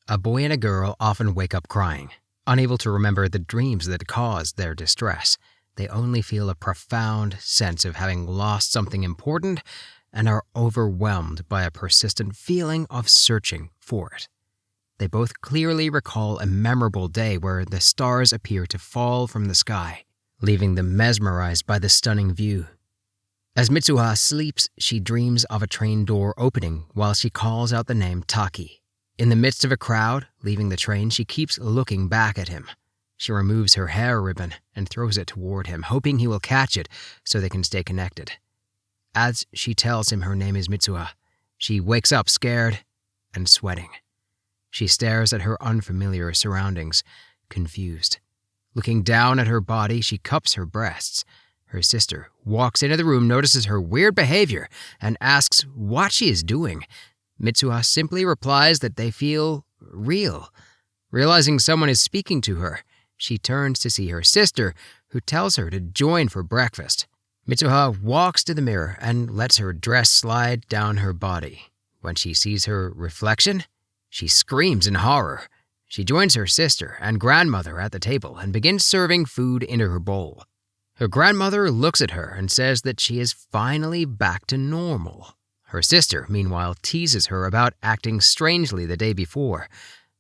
A boy and a girl often wake up crying, unable to remember the dreams that caused their distress. They only feel a profound sense of having lost something important and are overwhelmed by a persistent feeling of searching for it. They both clearly recall a memorable day where the stars appear to fall from the sky, leaving them mesmerized by the stunning view. As Mitsuha sleeps, she dreams of a train door opening while she calls out the name Taki. In the midst of a crowd, leaving the train, she keeps looking back at him. She removes her hair ribbon and throws it toward him, hoping he will catch it so they can stay connected. As she tells him her name is Mitsuha, she wakes up scared and sweating. She stares at her unfamiliar surroundings, confused. Looking down at her body, she cups her breasts. Her sister walks into the room, notices her weird behavior, and asks what she is doing. Mitsuha simply replies that they feel real. Realizing someone is speaking to her, she turns to see her sister, who tells her to join for breakfast. Mitsuha walks to the mirror and lets her dress slide down her body. When she sees her reflection, she screams in horror. She joins her sister and grandmother at the table and begins serving food into her bowl. Her grandmother looks at her and says that she is finally back to normal. Her sister, meanwhile, teases her about acting strangely the day before.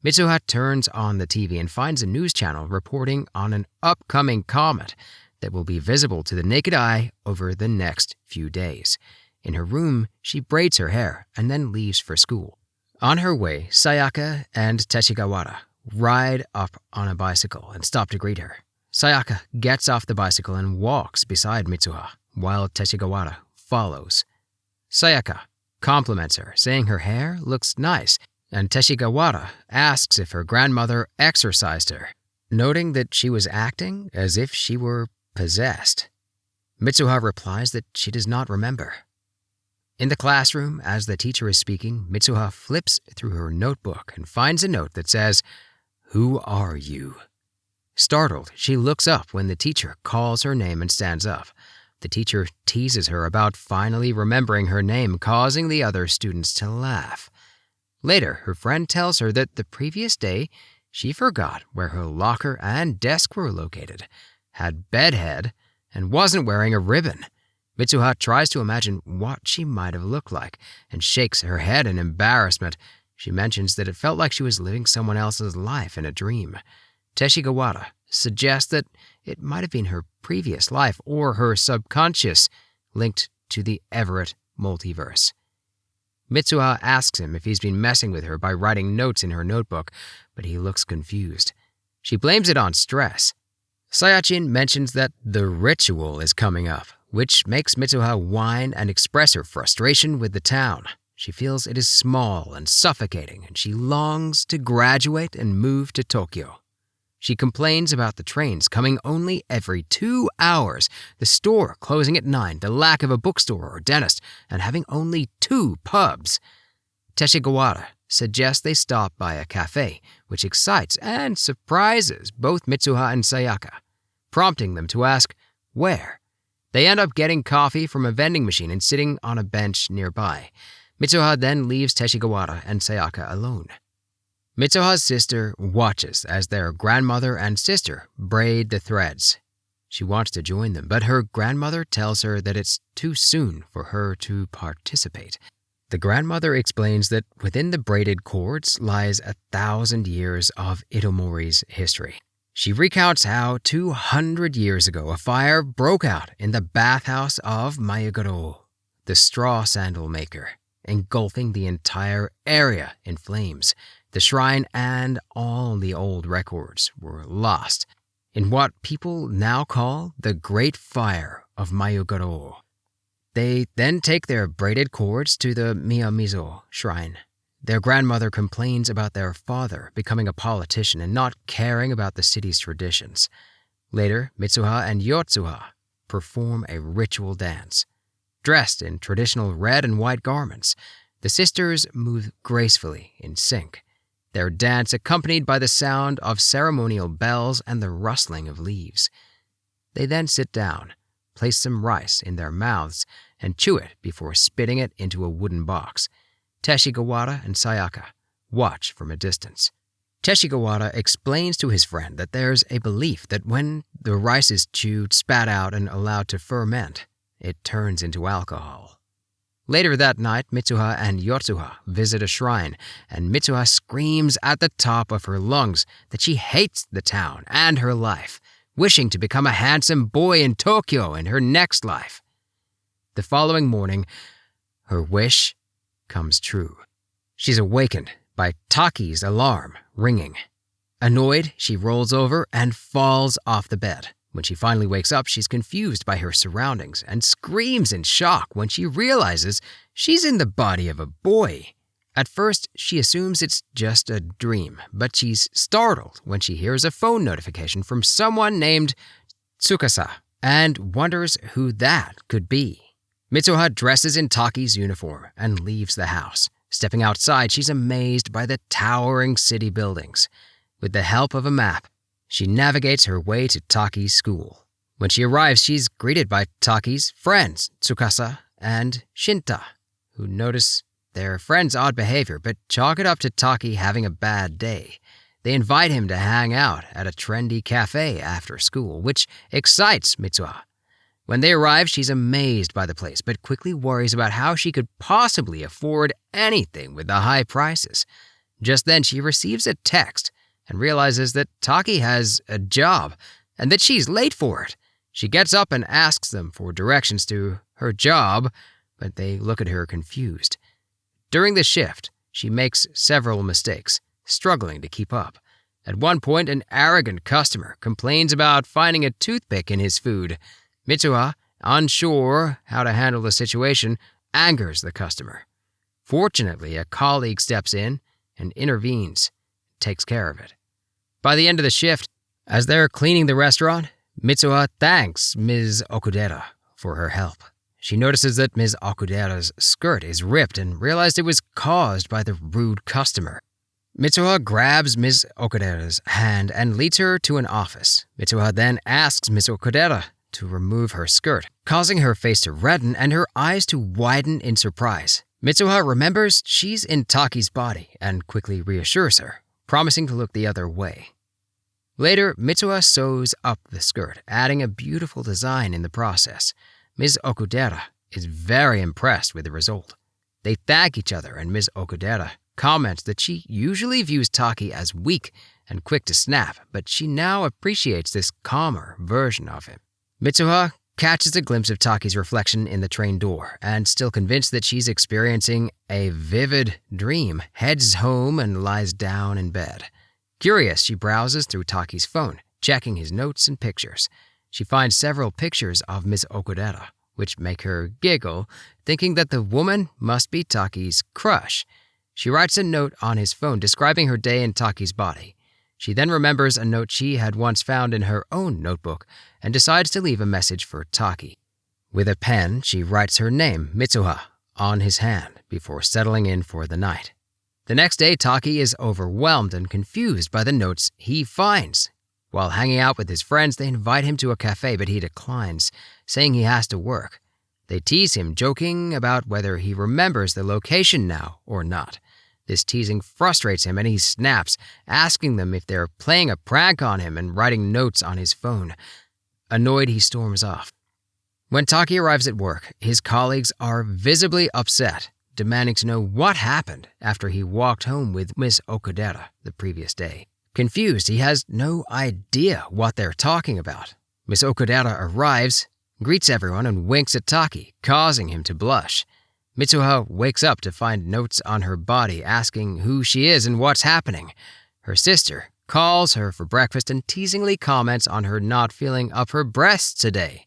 Mitsuha turns on the TV and finds a news channel reporting on an upcoming comet that will be visible to the naked eye over the next few days. In her room, she braids her hair and then leaves for school. On her way, Sayaka and Teshigawara ride up on a bicycle and stop to greet her. Sayaka gets off the bicycle and walks beside Mitsuha, while Teshigawara follows. Sayaka compliments her, saying her hair looks nice, and Teshigawara asks if her grandmother exorcised her, noting that she was acting as if she were possessed. Mitsuha replies that she does not remember. In the classroom, as the teacher is speaking, Mitsuha flips through her notebook and finds a note that says, "Who are you?" Startled, she looks up when the teacher calls her name and stands up. The teacher teases her about finally remembering her name, causing the other students to laugh. Later, her friend tells her that the previous day, she forgot where her locker and desk were located, had bedhead, and wasn't wearing a ribbon. Mitsuha tries to imagine what she might have looked like and shakes her head in embarrassment. She mentions that it felt like she was living someone else's life in a dream. Teshigawara suggests that it might have been her previous life or her subconscious linked to the Everett multiverse. Mitsuha asks him if he's been messing with her by writing notes in her notebook, but he looks confused. She blames it on stress. Sayachin mentions that the ritual is coming up, which makes Mitsuha whine and express her frustration with the town. She feels it is small and suffocating, and she longs to graduate and move to Tokyo. She complains about the trains coming only every 2 hours, the store closing at 9, the lack of a bookstore or dentist, and having only 2 pubs. Teshigawara suggests they stop by a cafe, which excites and surprises both Mitsuha and Sayaka, prompting them to ask, where? They end up getting coffee from a vending machine and sitting on a bench nearby. Mitsuha then leaves Teshigawara and Sayaka alone. Mitsuha's sister watches as their grandmother and sister braid the threads. She wants to join them, but her grandmother tells her that it's too soon for her to participate. The grandmother explains that within the braided cords lies 1,000 years of Itomori's history. She recounts how 200 years ago a fire broke out in the bathhouse of Mayugaro, the straw sandal maker, engulfing the entire area in flames. The shrine and all the old records were lost in what people now call the Great Fire of Mayugaro. They then take their braided cords to the Miyamizo shrine. Their grandmother complains about their father becoming a politician and not caring about the city's traditions. Later, Mitsuha and Yotsuha perform a ritual dance. Dressed in traditional red and white garments, the sisters move gracefully in sync, their dance accompanied by the sound of ceremonial bells and the rustling of leaves. They then sit down, place some rice in their mouths, and chew it before spitting it into a wooden box. Teshigawara and Sayaka watch from a distance. Teshigawara explains to his friend that there's a belief that when the rice is chewed, spat out, and allowed to ferment, it turns into alcohol. Later that night, Mitsuha and Yotsuha visit a shrine, and Mitsuha screams at the top of her lungs that she hates the town and her life, wishing to become a handsome boy in Tokyo in her next life. The following morning, her wish comes true. She's awakened by Taki's alarm ringing. Annoyed, she rolls over and falls off the bed. When she finally wakes up, she's confused by her surroundings and screams in shock when she realizes she's in the body of a boy. At first, she assumes it's just a dream, but she's startled when she hears a phone notification from someone named Tsukasa and wonders who that could be. Mitsuha dresses in Taki's uniform and leaves the house. Stepping outside, she's amazed by the towering city buildings. With the help of a map, she navigates her way to Taki's school. When she arrives, she's greeted by Taki's friends, Tsukasa and Shinta, who notice their friend's odd behavior but chalk it up to Taki having a bad day. They invite him to hang out at a trendy cafe after school, which excites Mitsuha. When they arrive, she's amazed by the place, but quickly worries about how she could possibly afford anything with the high prices. Just then, she receives a text and realizes that Taki has a job and that she's late for it. She gets up and asks them for directions to her job, but they look at her confused. During the shift, she makes several mistakes, struggling to keep up. At one point, an arrogant customer complains about finding a toothpick in his food. Mitsuha, unsure how to handle the situation, angers the customer. Fortunately, a colleague steps in and intervenes, takes care of it. By the end of the shift, as they're cleaning the restaurant, Mitsuha thanks Ms. Okudera for her help. She notices that Ms. Okudera's skirt is ripped and realized it was caused by the rude customer. Mitsuha grabs Ms. Okudera's hand and leads her to an office. Mitsuha then asks Ms. Okudera to remove her skirt, causing her face to redden and her eyes to widen in surprise. Mitsuha remembers she's in Taki's body and quickly reassures her, promising to look the other way. Later, Mitsuha sews up the skirt, adding a beautiful design in the process. Ms. Okudera is very impressed with the result. They thank each other, and Ms. Okudera comments that she usually views Taki as weak and quick to snap, but she now appreciates this calmer version of him. Mitsuha catches a glimpse of Taki's reflection in the train door and, still convinced that she's experiencing a vivid dream, heads home and lies down in bed. Curious, she browses through Taki's phone, checking his notes and pictures. She finds several pictures of Ms. Okudera, which make her giggle, thinking that the woman must be Taki's crush. She writes a note on his phone describing her day in Taki's body. She then remembers a note she had once found in her own notebook and decides to leave a message for Taki. With a pen, she writes her name, Mitsuha, on his hand before settling in for the night. The next day, Taki is overwhelmed and confused by the notes he finds. While hanging out with his friends, they invite him to a cafe, but he declines, saying he has to work. They tease him, joking about whether he remembers the location now or not. This teasing frustrates him and he snaps, asking them if they're playing a prank on him and writing notes on his phone. Annoyed, he storms off. When Taki arrives at work, his colleagues are visibly upset, demanding to know what happened after he walked home with Ms. Okudera the previous day. Confused, he has no idea what they're talking about. Ms. Okudera arrives, greets everyone, and winks at Taki, causing him to blush. Mitsuha wakes up to find notes on her body asking who she is and what's happening. Her sister calls her for breakfast and teasingly comments on her not feeling up her breasts today.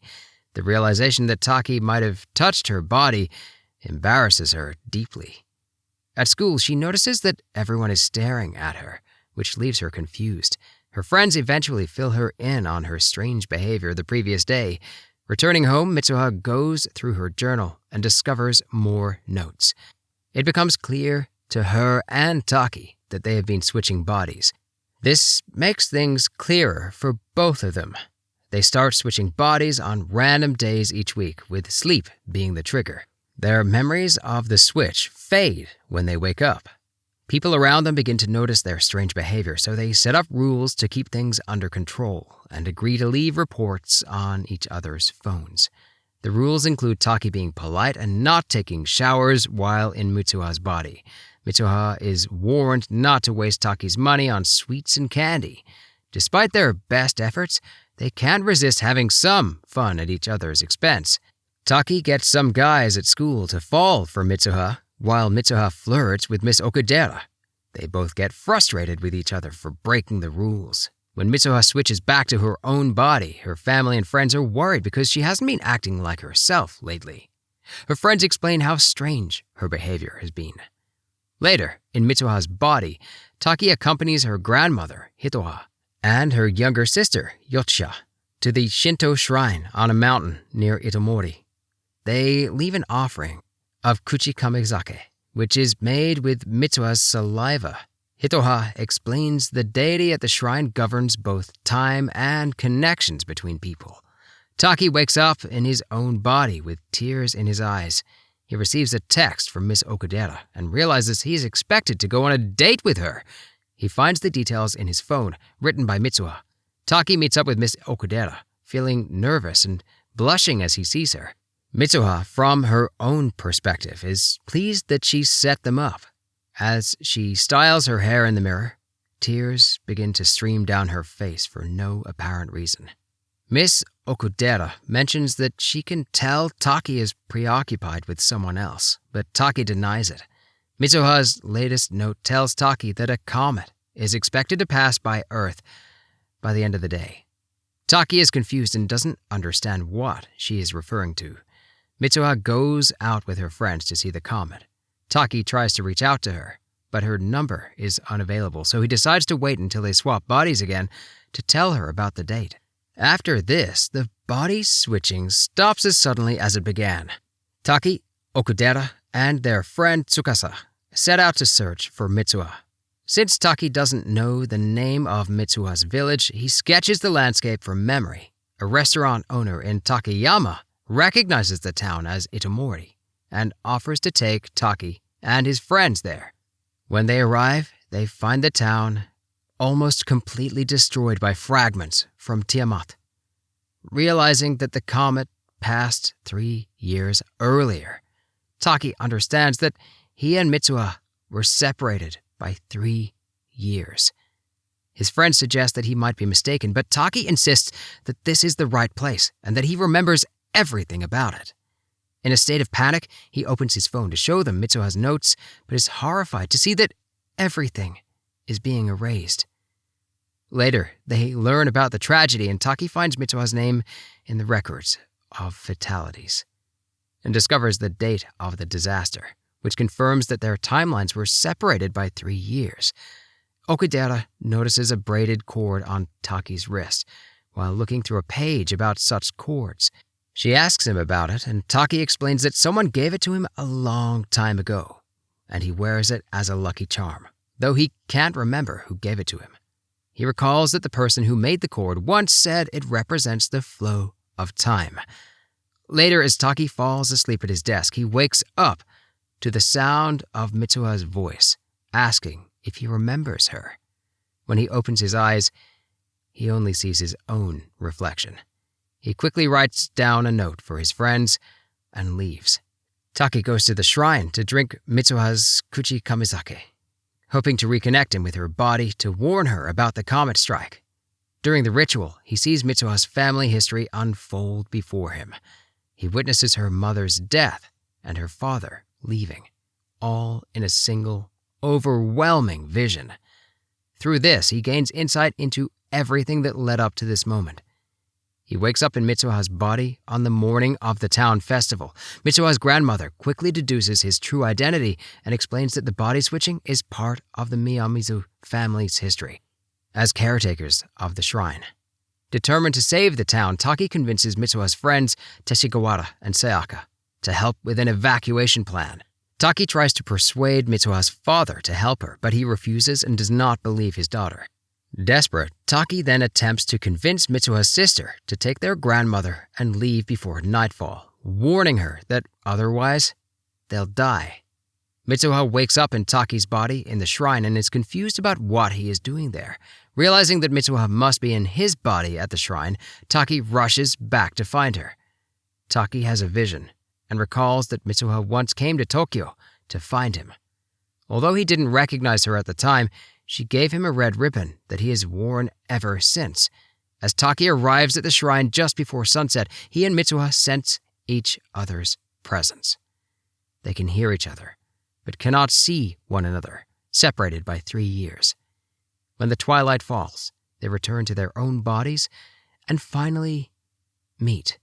The realization that Taki might have touched her body embarrasses her deeply. At school, she notices that everyone is staring at her, which leaves her confused. Her friends eventually fill her in on her strange behavior the previous day. Returning home, Mitsuha goes through her journal and discovers more notes. It becomes clear to her and Taki that they have been switching bodies. This makes things clearer for both of them. They start switching bodies on random days each week, with sleep being the trigger. Their memories of the switch fade when they wake up. People around them begin to notice their strange behavior, so they set up rules to keep things under control and agree to leave reports on each other's phones. The rules include Taki being polite and not taking showers while in Mitsuha's body. Mitsuha is warned not to waste Taki's money on sweets and candy. Despite their best efforts, they can't resist having some fun at each other's expense. Taki gets some guys at school to fall for Mitsuha, while Mitsuha flirts with Miss Okudera. They both get frustrated with each other for breaking the rules. When Mitsuha switches back to her own body, her family and friends are worried because she hasn't been acting like herself lately. Her friends explain how strange her behavior has been. Later, in Mitsuha's body, Taki accompanies her grandmother, Hitoha, and her younger sister, Yotsha, to the Shinto shrine on a mountain near Itomori. They leave an offering of kuchi kamizake, which is made with Mitsuha's saliva. Hitoha explains the deity at the shrine governs both time and connections between people. Taki wakes up in his own body with tears in his eyes. He receives a text from Miss Okudera and realizes he is expected to go on a date with her. He finds the details in his phone, written by Mitsuha. Taki meets up with Miss Okudera, feeling nervous and blushing as he sees her. Mitsuha, from her own perspective, is pleased that she set them up. As she styles her hair in the mirror, tears begin to stream down her face for no apparent reason. Miss Okudera mentions that she can tell Taki is preoccupied with someone else, but Taki denies it. Mitsuha's latest note tells Taki that a comet is expected to pass by Earth by the end of the day. Taki is confused and doesn't understand what she is referring to. Mitsuha goes out with her friends to see the comet. Taki tries to reach out to her, but her number is unavailable, so he decides to wait until they swap bodies again to tell her about the date. After this, the body switching stops as suddenly as it began. Taki, Okudera, and their friend Tsukasa set out to search for Mitsuha. Since Taki doesn't know the name of Mitsuha's village, he sketches the landscape from memory. A restaurant owner in Takayama recognizes the town as Itomori and offers to take Taki and his friends there. When they arrive, they find the town almost completely destroyed by fragments from Tiamat. Realizing that the comet passed 3 years earlier, Taki understands that he and Mitsuha were separated by 3 years. His friends suggest that he might be mistaken, but Taki insists that this is the right place and that he remembers everything about it. In a state of panic, he opens his phone to show them Mitsuha's notes, but is horrified to see that everything is being erased. Later, they learn about the tragedy, and Taki finds Mitsuha's name in the records of fatalities and discovers the date of the disaster, which confirms that their timelines were separated by 3 years. Okudera notices a braided cord on Taki's wrist while looking through a page about such cords. She asks him about it, and Taki explains that someone gave it to him a long time ago, and he wears it as a lucky charm, though he can't remember who gave it to him. He recalls that the person who made the cord once said it represents the flow of time. Later, as Taki falls asleep at his desk, he wakes up to the sound of Mitsuha's voice, asking if he remembers her. When he opens his eyes, he only sees his own reflection. He quickly writes down a note for his friends and leaves. Taki goes to the shrine to drink Mitsuha's kuchi kamizake, hoping to reconnect him with her body to warn her about the comet strike. During the ritual, he sees Mitsuha's family history unfold before him. He witnesses her mother's death and her father leaving, all in a single, overwhelming vision. Through this, he gains insight into everything that led up to this moment. He wakes up in Mitsuha's body on the morning of the town festival. Mitsuha's grandmother quickly deduces his true identity and explains that the body switching is part of the Miyamizu family's history as caretakers of the shrine. Determined to save the town, Taki convinces Mitsuha's friends Teshigawara and Sayaka to help with an evacuation plan. Taki tries to persuade Mitsuha's father to help her, but he refuses and does not believe his daughter. Desperate, Taki then attempts to convince Mitsuha's sister to take their grandmother and leave before nightfall, warning her that otherwise, they'll die. Mitsuha wakes up in Taki's body in the shrine and is confused about what he is doing there. Realizing that Mitsuha must be in his body at the shrine, Taki rushes back to find her. Taki has a vision and recalls that Mitsuha once came to Tokyo to find him. Although he didn't recognize her at the time, she gave him a red ribbon that he has worn ever since. As Taki arrives at the shrine just before sunset, he and Mitsuha sense each other's presence. They can hear each other, but cannot see one another, separated by 3 years. When the twilight falls, they return to their own bodies and finally meet.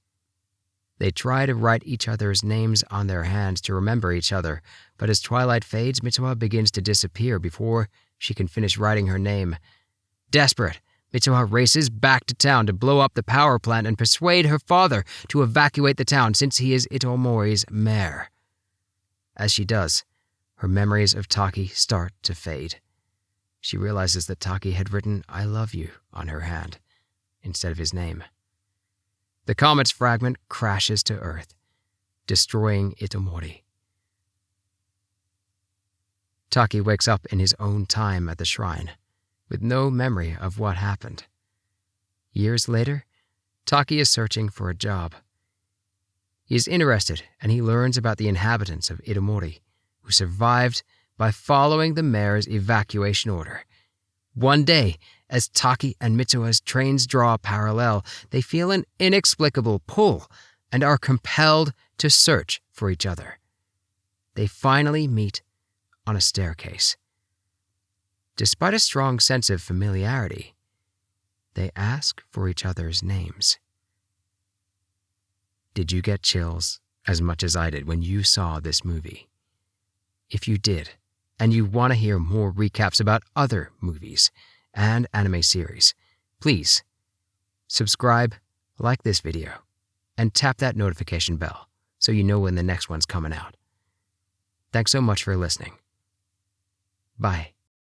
They try to write each other's names on their hands to remember each other, but as twilight fades, Mitsuha begins to disappear before she can finish writing her name. Desperate, Mitsuha races back to town to blow up the power plant and persuade her father to evacuate the town since he is Itomori's mayor. As she does, her memories of Taki start to fade. She realizes that Taki had written "I love you" on her hand instead of his name. The comet's fragment crashes to Earth, destroying Itomori. Taki wakes up in his own time at the shrine, with no memory of what happened. Years later, Taki is searching for a job. He is interested and he learns about the inhabitants of Itomori, who survived by following the mayor's evacuation order. One day, as Taki and Mitsuha's trains draw parallel, they feel an inexplicable pull and are compelled to search for each other. They finally meet on a staircase. Despite a strong sense of familiarity, they ask for each other's names. Did you get chills as much as I did when you saw this movie? If you did, and you want to hear more recaps about other movies and anime series, please subscribe, like this video, and tap that notification bell so you know when the next one's coming out. Thanks so much for listening. Bye.